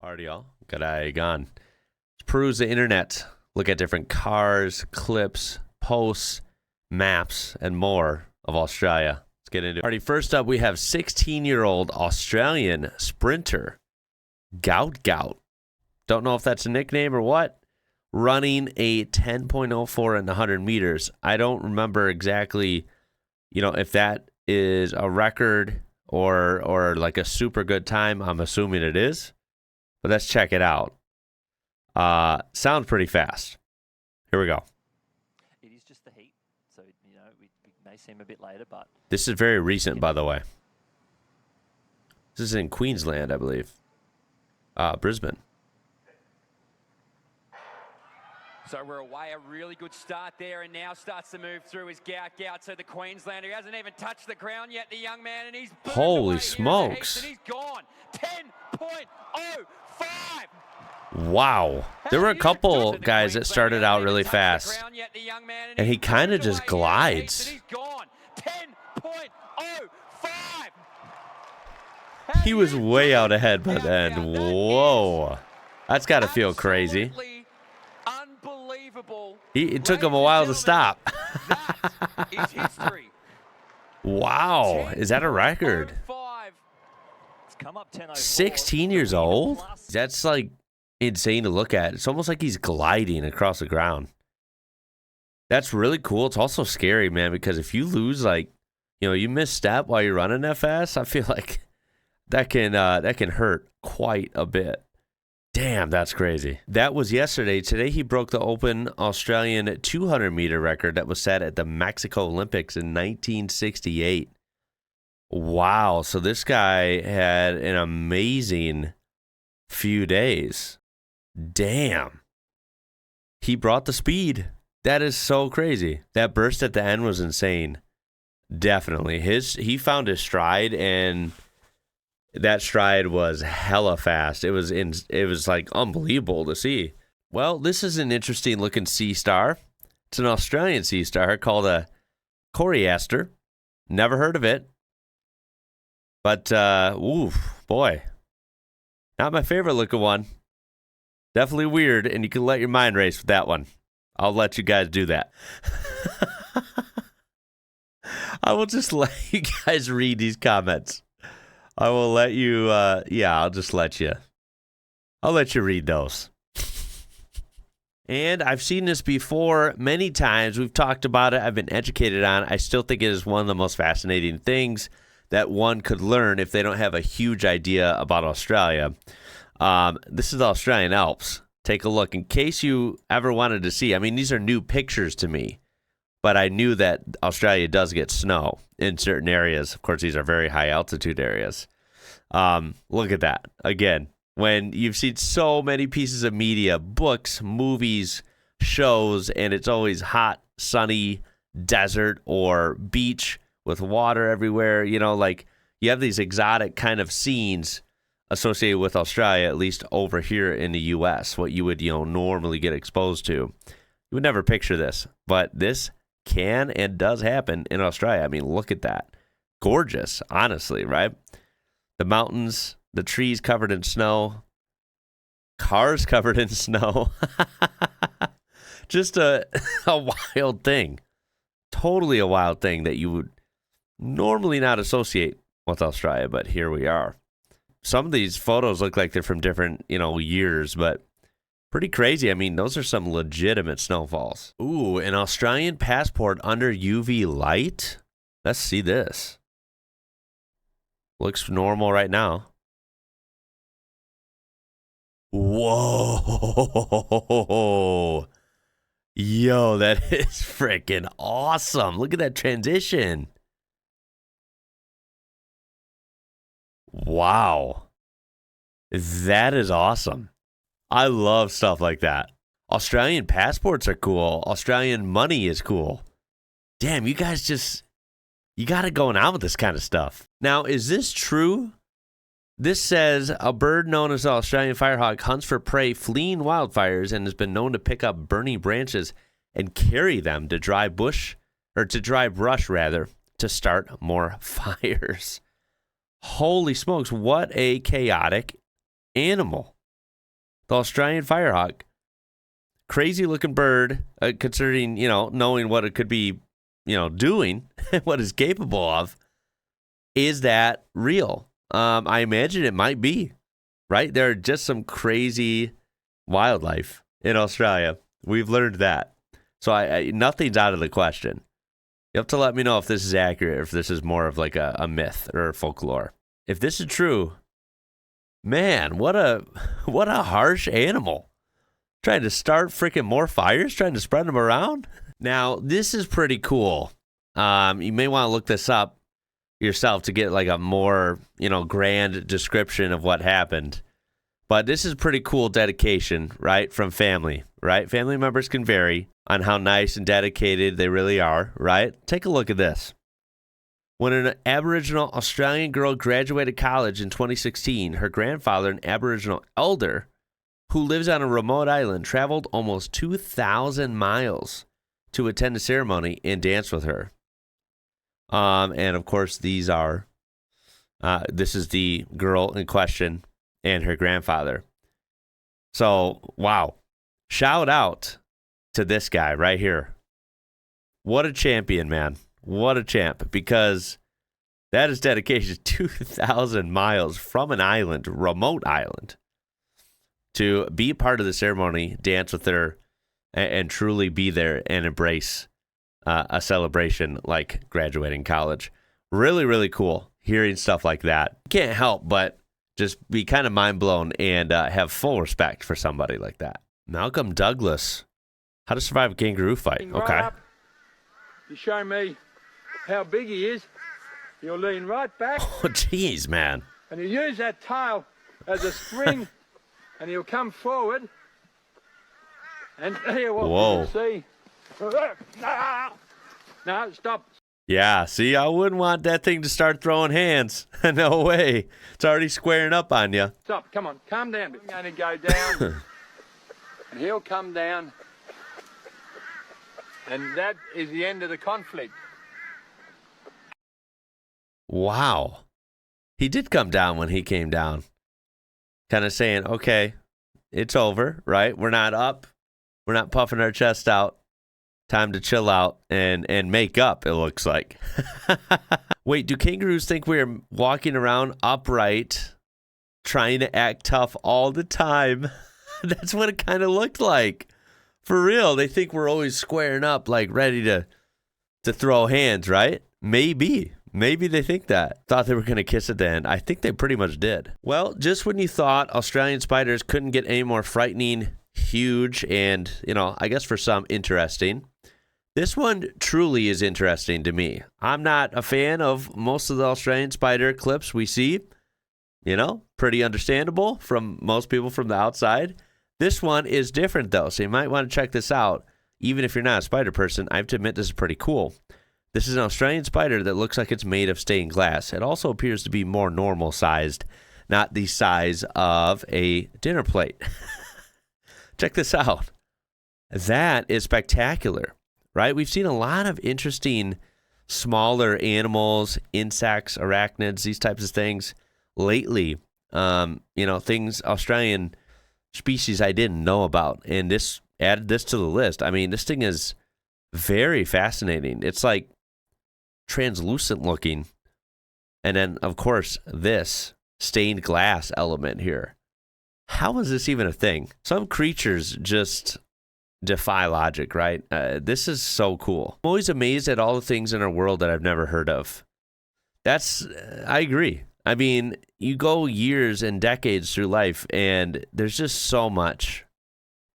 Alrighty, y'all. Good eye gone. Let's peruse the internet. Look at different cars, clips, posts, maps, and more of Australia. Let's get into it. Alrighty, first up, we have 16-year-old Australian sprinter, Gout. Don't know if that's a nickname or what. Running a 10.04 in the 100 meters. I don't remember exactly, if that is a record or like a super good time. I'm assuming it is. But let's check it out. Sounds pretty fast. Here we go. It is just the heat, so it may seem a bit later, but this is very recent, by the way. This is in Queensland, I believe. Brisbane. So we're away, a really good start there, and now starts to move through his Gout. So the Queenslander, who hasn't even touched the ground yet, the young man, and he's holy smokes. And he's gone. 10.05. Wow. There were a couple guys that started out really fast, and he kind of just glides. He was way out ahead by then. Whoa. That's got to feel crazy. It took him a while to stop. That is history. Wow. Is that a record? 16 years old? That's like insane to look at. It's almost like he's gliding across the ground. That's really cool. It's also scary, man, because if you lose, you misstep while you're running that fast, I feel like that can hurt quite a bit. Damn, that's crazy. That was yesterday. Today, he broke the open Australian 200-meter record that was set at the Mexico Olympics in 1968. Wow. So this guy had an amazing few days. Damn. He brought the speed. That is so crazy. That burst at the end was insane. Definitely. He found his stride, and that stride was hella fast. It was like unbelievable to see. Well, this is an interesting looking sea star. It's an Australian sea star called a coriaster. Never heard of it. But, boy. Not my favorite looking one. Definitely weird, and you can let your mind race with that one. I'll let you guys do that. I will just let you guys read these comments. I will let you, I'll just let you. I'll let you read those. And I've seen this before many times. We've talked about it. I've been educated on it. I still think it is one of the most fascinating things that one could learn if they don't have a huge idea about Australia. This is the Australian Alps. Take a look in case you ever wanted to see. I mean, these are new pictures to me, but I knew that Australia does get snow in certain areas. Of course, these are very high altitude areas. Look at that. Again, when you've seen so many pieces of media, books, movies, shows, and it's always hot, sunny, desert, or beach with water everywhere, you have these exotic kind of scenes associated with Australia, at least over here in the U.S., what you would, normally get exposed to. You would never picture this, but this can and does happen in Australia. I mean, look at that. Gorgeous, honestly, right? The mountains, the trees covered in snow, cars covered in snow. Just a wild thing. Totally a wild thing that you would normally not associate with Australia, but here we are. Some of these photos look like they're from different, years, but pretty crazy. I mean, those are some legitimate snowfalls. Ooh, an Australian passport under UV light? Let's see this. Looks normal right now. Whoa. Yo, that is freaking awesome. Look at that transition. Wow. That is awesome. I love stuff like that. Australian passports are cool. Australian money is cool. Damn, you guys you got it going on with this kind of stuff. Now, is this true? This says a bird known as the Australian firehawk hunts for prey fleeing wildfires and has been known to pick up burning branches and carry them to dry brush to start more fires. Holy smokes, what a chaotic animal. the Australian firehawk. Crazy looking bird, considering, knowing what it could be, doing, what it's capable of. Is that real? I imagine it might be, right? There are just some crazy wildlife in Australia. We've learned that. So nothing's out of the question. You have to let me know if this is accurate, or if this is more of like a myth or folklore. If this is true, man, what a harsh animal. Trying to start freaking more fires, trying to spread them around. Now, this is pretty cool. You may want to look this up yourself to get like a more, grand description of what happened. But this is pretty cool dedication, right, from family, right? Family members can vary on how nice and dedicated they really are, right? Take a look at this. When an Aboriginal Australian girl graduated college in 2016, her grandfather, an Aboriginal elder who lives on a remote island, traveled almost 2,000 miles to attend the ceremony and dance with her. And of course, this is the girl in question and her grandfather. So, wow. Shout out to this guy right here. What a champion, man. What a champ. Because that is dedication 2,000 miles from an island, remote island, to be part of the ceremony, dance with her, and truly be there and embrace a celebration like graduating college. Really, really cool hearing stuff like that. Can't help but just be kind of mind blown and have full respect for somebody like that. Malcolm Douglas, How to Survive a Kangaroo Fight. Right Okay. up. You show me how big he is, you'll lean right back Oh, jeez, man. and you use that tail as a spring and he'll come forward and here what Whoa. you can see. No, stop. Yeah, see, I wouldn't want that thing to start throwing hands. No way. It's already squaring up on you. Stop, come on, calm down. I'm going to go down and he'll come down and that is the end of the conflict. Wow. He did come down when he came down. Kind of saying, okay, it's over, right? We're not up. We're not puffing our chest out. Time to chill out and make up, it looks like. Wait, do kangaroos think we're walking around upright, trying to act tough all the time? That's what it kind of looked like. For real, they think we're always squaring up, like ready to throw hands, right? Maybe they think that. Thought they were going to kiss at the end. I think they pretty much did. Well, just when you thought Australian spiders couldn't get any more frightening, huge, and, I guess for some, interesting, this one truly is interesting to me. I'm not a fan of most of the Australian spider clips we see. Pretty understandable from most people from the outside. This one is different, though, so you might want to check this out. Even if you're not a spider person, I have to admit this is pretty cool. This is an Australian spider that looks like it's made of stained glass. It also appears to be more normal sized, not the size of a dinner plate. Check this out. That is spectacular, right? We've seen a lot of interesting smaller animals, insects, arachnids, these types of things lately. Things, Australian species I didn't know about. And this added this to the list. I mean, this thing is very fascinating. It's like translucent looking. And then, of course, this stained glass element here. How is this even a thing? Some creatures just defy logic, right? This is so cool. I'm always amazed at all the things in our world that I've never heard of. I agree. I mean, you go years and decades through life, and there's just so much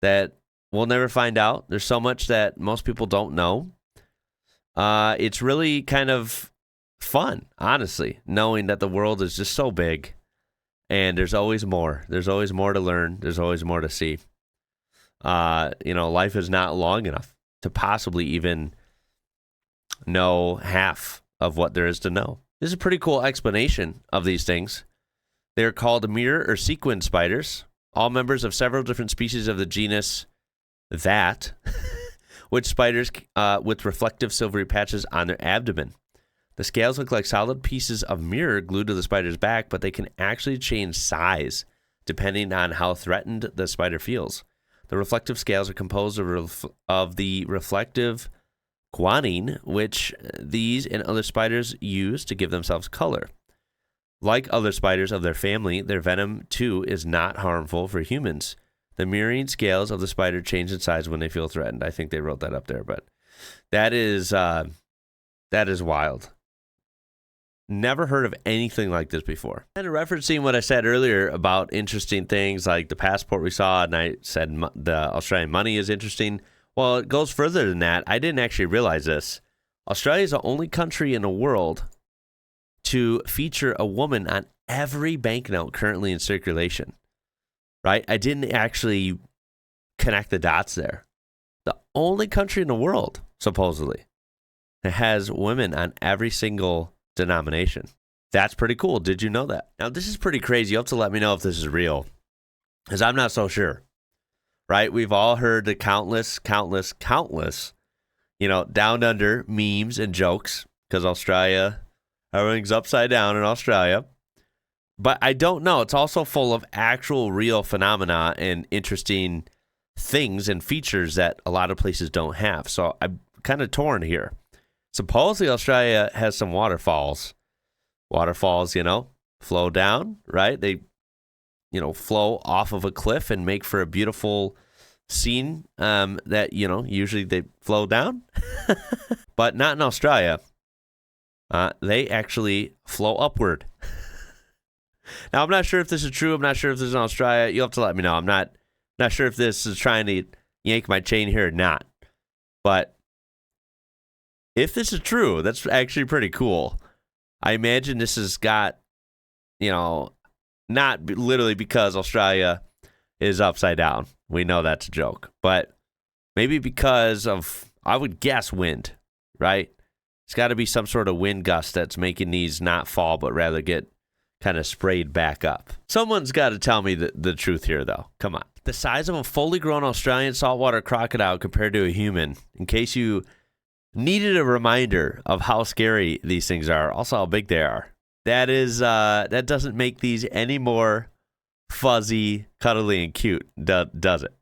that we'll never find out. There's so much that most people don't know. It's really kind of fun, honestly, knowing that the world is just so big. And there's always more. There's always more to learn. There's always more to see. Life is not long enough to possibly even know half of what there is to know. This is a pretty cool explanation of these things. They're called mirror or sequin spiders, all members of several different species of the genus that, which spiders with reflective silvery patches on their abdomen. The scales look like solid pieces of mirror glued to the spider's back, but they can actually change size depending on how threatened the spider feels. The reflective scales are composed of the reflective guanine, which these and other spiders use to give themselves color. Like other spiders of their family, their venom, too, is not harmful for humans. The mirroring scales of the spider change in size when they feel threatened. I think they wrote that up there, but that is wild. Never heard of anything like this before. And referencing what I said earlier about interesting things like the passport we saw, and I said the Australian money is interesting. Well, it goes further than that. I didn't actually realize this. Australia is the only country in the world to feature a woman on every banknote currently in circulation, right? I didn't actually connect the dots there. The only country in the world, supposedly, that has women on every single denomination. That's pretty cool. Did you know that? Now, this is pretty crazy. You have to let me know if this is real, because I'm not so sure, right? We've all heard the countless, down under memes and jokes, because Australia, everything's upside down in Australia. But I don't know. It's also full of actual real phenomena and interesting things and features that a lot of places don't have. So I'm kind of torn here. Supposedly Australia has some waterfalls. Waterfalls, flow down, right? They, flow off of a cliff and make for a beautiful scene that, usually they flow down. But not in Australia. They actually flow upward. Now, I'm not sure if this is true. I'm not sure if this is in Australia. You'll have to let me know. I'm not sure if this is trying to yank my chain here or not. But if this is true, that's actually pretty cool. I imagine this has got, not literally because Australia is upside down. We know that's a joke. But maybe because of, I would guess, wind, right? It's got to be some sort of wind gust that's making these not fall, but rather get kind of sprayed back up. Someone's got to tell me the truth here, though. Come on. The size of a fully grown Australian saltwater crocodile compared to a human, in case you needed a reminder of how scary these things are, also how big they are. That doesn't make these any more fuzzy, cuddly, and cute, does it?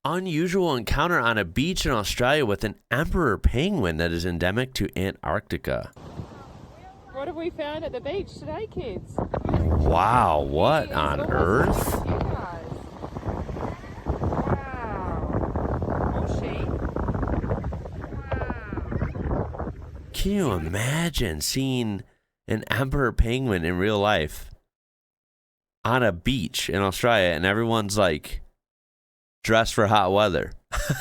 Unusual encounter on a beach in Australia with an emperor penguin that is endemic to Antarctica. What have we found at the beach today, kids? Wow, what on earth? You guys. Wow. Oh, she. Wow. Can you imagine seeing an emperor penguin in real life on a beach in Australia and everyone's like dressed for hot weather?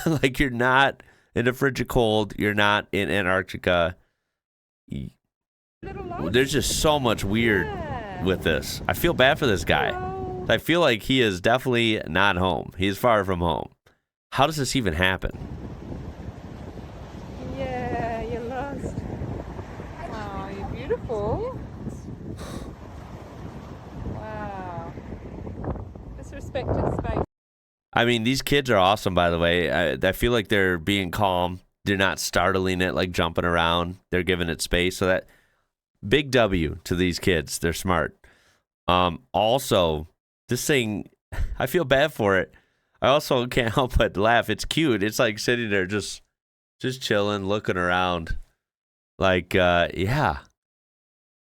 Like, you're not in the frigid cold. You're not in Antarctica. There's just so much weird with this. I feel bad for this guy. I feel like he is definitely not home. He's far from home. How does this even happen? Yeah, you're lost. Oh, you're beautiful. Wow. Just respect his space. I mean, these kids are awesome, by the way. I feel like they're being calm. They're not startling it, like jumping around. They're giving it space. So that big W to these kids. They're smart. Also, this thing, I feel bad for it. I also can't help but laugh. It's cute. It's like sitting there just chilling, looking around. Like, yeah,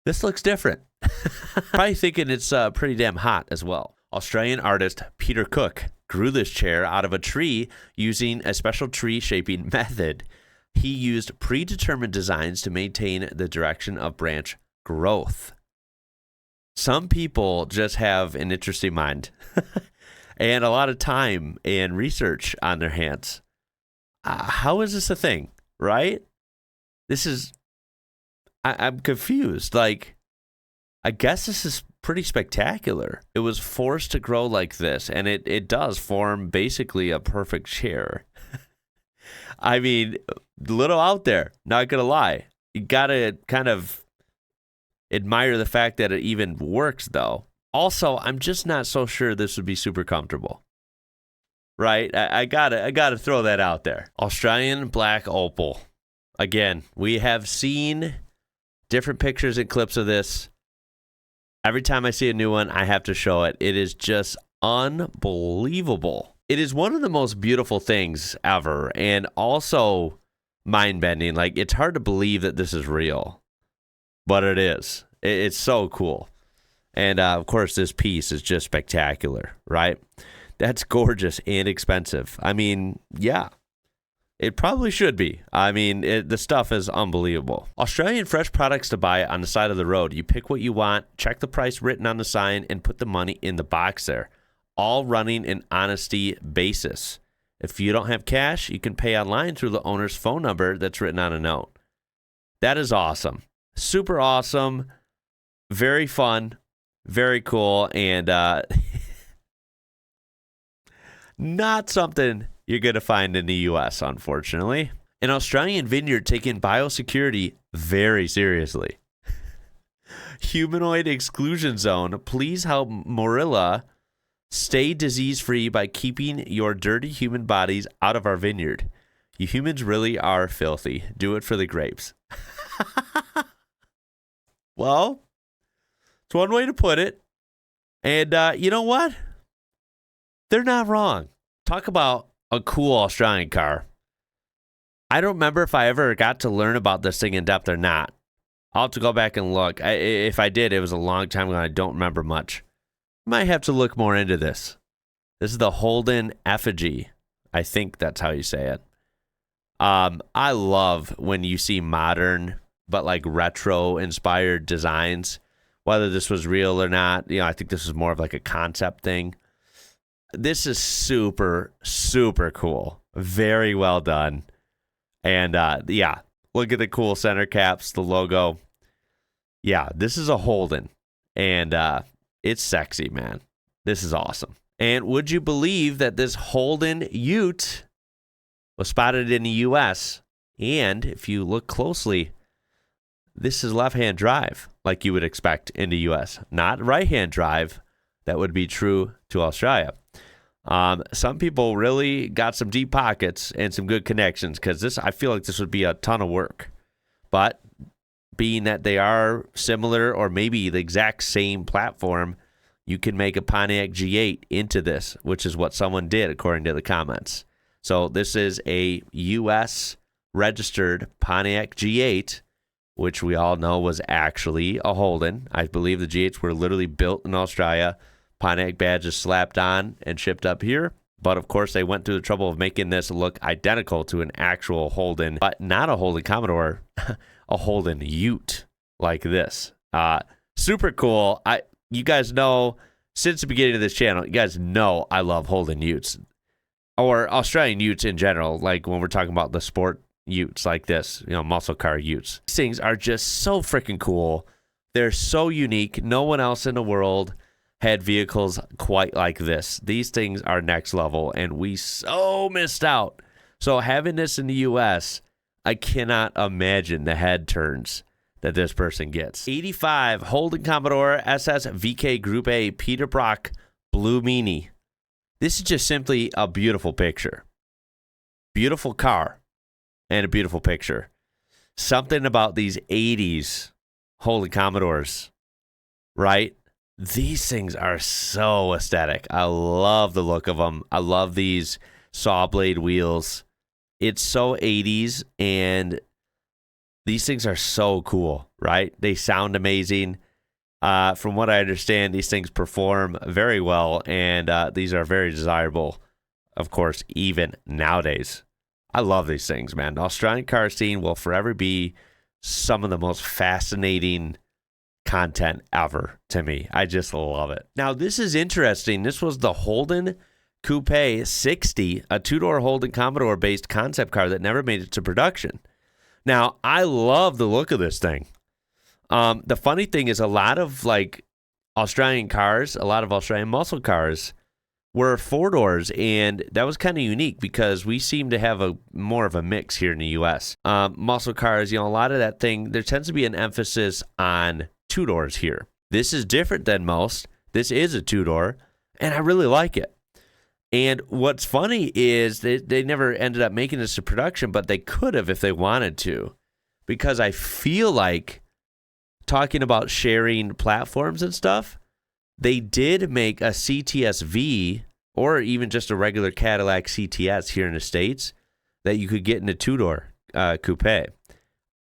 this looks different. Probably thinking it's pretty damn hot as well. Australian artist Peter Cook grew this chair out of a tree using a special tree shaping method. He used predetermined designs to maintain the direction of branch growth. Some people just have an interesting mind and a lot of time and research on their hands. How is this a thing, right? I'm confused. Like, I guess this is pretty spectacular. It was forced to grow like this, and it does form basically a perfect chair. I mean, a little out there, not gonna lie. You gotta kind of admire the fact that it even works, though. Also, I'm just not so sure this would be super comfortable. Right? I gotta throw that out there. Australian black opal. Again, we have seen different pictures and clips of this. Every time I see a new one, I have to show it. It is just unbelievable. It is one of the most beautiful things ever, and also mind-bending. Like, it's hard to believe that this is real, but it is. It's so cool. And, of course, this piece is just spectacular, right? That's gorgeous and expensive. I mean, yeah. It probably should be. I mean, the stuff is unbelievable. Australian fresh products to buy on the side of the road. You pick what you want, check the price written on the sign, and put the money in the box there. All running an honesty basis. If you don't have cash, you can pay online through the owner's phone number that's written on a note. That is awesome. Super awesome. Very fun. Very cool. And not something you're going to find in the U.S., unfortunately. An Australian vineyard taking biosecurity very seriously. Humanoid exclusion zone. Please help Morilla stay disease-free by keeping your dirty human bodies out of our vineyard. You humans really are filthy. Do it for the grapes. Well, it's one way to put it. And you know what? They're not wrong. Talk about a cool Australian car. I don't remember if I ever got to learn about this thing in depth or not. I'll have to go back and look. If I did, it was a long time ago and I don't remember much. Might have to look more into this. This is the Holden Effigy. I think that's how you say it. I love when you see modern but like retro inspired designs. Whether this was real or not, I think this is more of like a concept thing. This is super, super cool. Very well done. And yeah, look at the cool center caps, the logo. Yeah, this is a Holden. And it's sexy, man. This is awesome. And would you believe that this Holden Ute was spotted in the U.S.? And if you look closely, this is left-hand drive, like you would expect in the U.S. Not right-hand drive. That would be true to Australia. Some people really got some deep pockets and some good connections because I feel like this would be a ton of work. But being that they are similar or maybe the exact same platform, you can make a Pontiac G8 into this, which is what someone did according to the comments. So this is a U.S. registered Pontiac G8, which we all know was actually a Holden. I believe the G8s were literally built in Australia. Pontiac badge is slapped on and shipped up here. But, of course, they went through the trouble of making this look identical to an actual Holden, but not a Holden Commodore, a Holden Ute like this. Super cool. You guys know, since the beginning of this channel, you guys know I love Holden Utes. Or Australian Utes in general, like when we're talking about the sport Utes like this, muscle car Utes. These things are just so freaking cool. They're so unique. No one else in the world had vehicles quite like this. These things are next level, and we so missed out. So having this in the U.S., I cannot imagine the head turns that this person gets. 85 Holden Commodore SS VK Group A Peter Brock Blue Meanie. This is just simply a beautiful picture. Beautiful car and a beautiful picture. Something about these 80s Holden Commodores, right? These things are so aesthetic. I love the look of them. I love these saw blade wheels. It's so 80s, and these things are so cool, right? They sound amazing. From what I understand, these things perform very well, and these are very desirable, of course, even nowadays. I love these things, man. The Australian car scene will forever be some of the most fascinating content ever to me. I just love it. Now, this is interesting. This was the Holden Coupe 60, a two-door Holden Commodore-based concept car that never made it to production. Now, I love the look of this thing. The funny thing is a lot of Australian cars, a lot of Australian muscle cars were four doors, and that was kind of unique because we seem to have more of a mix here in the U.S. Muscle cars, a lot of that thing, there tends to be an emphasis on two doors here. This is different than most. This is a two-door, and I really like it. And what's funny is they never ended up making this to production, but they could have if they wanted to, because I feel like talking about sharing platforms and stuff, they did make a CTS-V or even just a regular Cadillac CTS here in the States that you could get in a two-door coupe.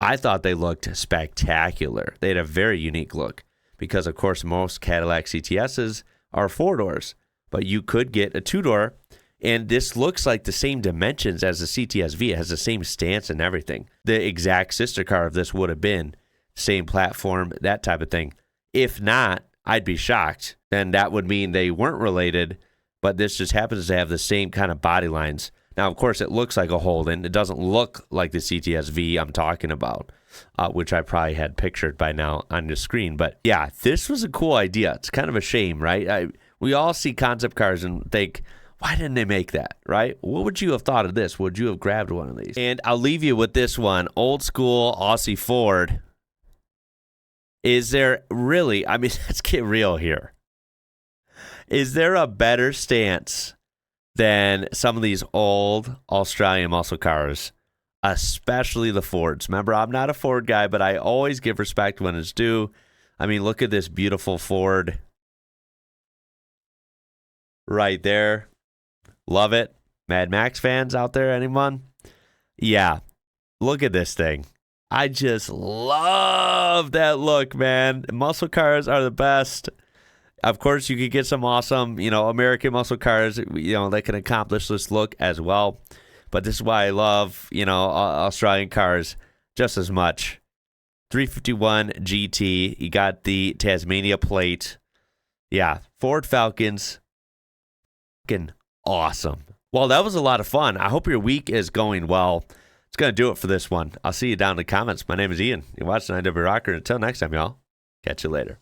I thought they looked spectacular. They had a very unique look because, of course, most Cadillac CTSs are four doors, but you could get a two-door, and this looks like the same dimensions as the CTS-V. It has the same stance and everything. The exact sister car of this would have been same platform, that type of thing. If not, I'd be shocked. And that would mean they weren't related, but this just happens to have the same kind of body lines. Now, of course, it looks like a Holden. It doesn't look like the CTS-V I'm talking about, which I probably had pictured by now on the screen. But yeah, this was a cool idea. It's kind of a shame, right? We all see concept cars and think, why didn't they make that, right? What would you have thought of this? Would you have grabbed one of these? And I'll leave you with this one, old school Aussie Ford. Is there really, I mean, let's get real here. Is there a better stance than some of these old Australian muscle cars, especially the Fords? Remember, I'm not a Ford guy, but I always give respect when it's due. I mean, look at this beautiful Ford right there. Love it. Mad Max fans out there, anyone? Yeah, look at this thing. I just love that look, man. Muscle cars are the best. Of course, you could get some awesome, American muscle cars, that can accomplish this look as well. But this is why I love, Australian cars just as much. 351 GT. You got the Tasmania plate. Yeah, Ford Falcons. Fucking awesome. Well, that was a lot of fun. I hope your week is going well. It's going to do it for this one. I'll see you down in the comments. My name is Ian. You're watching IWrocker. Until next time, y'all. Catch you later.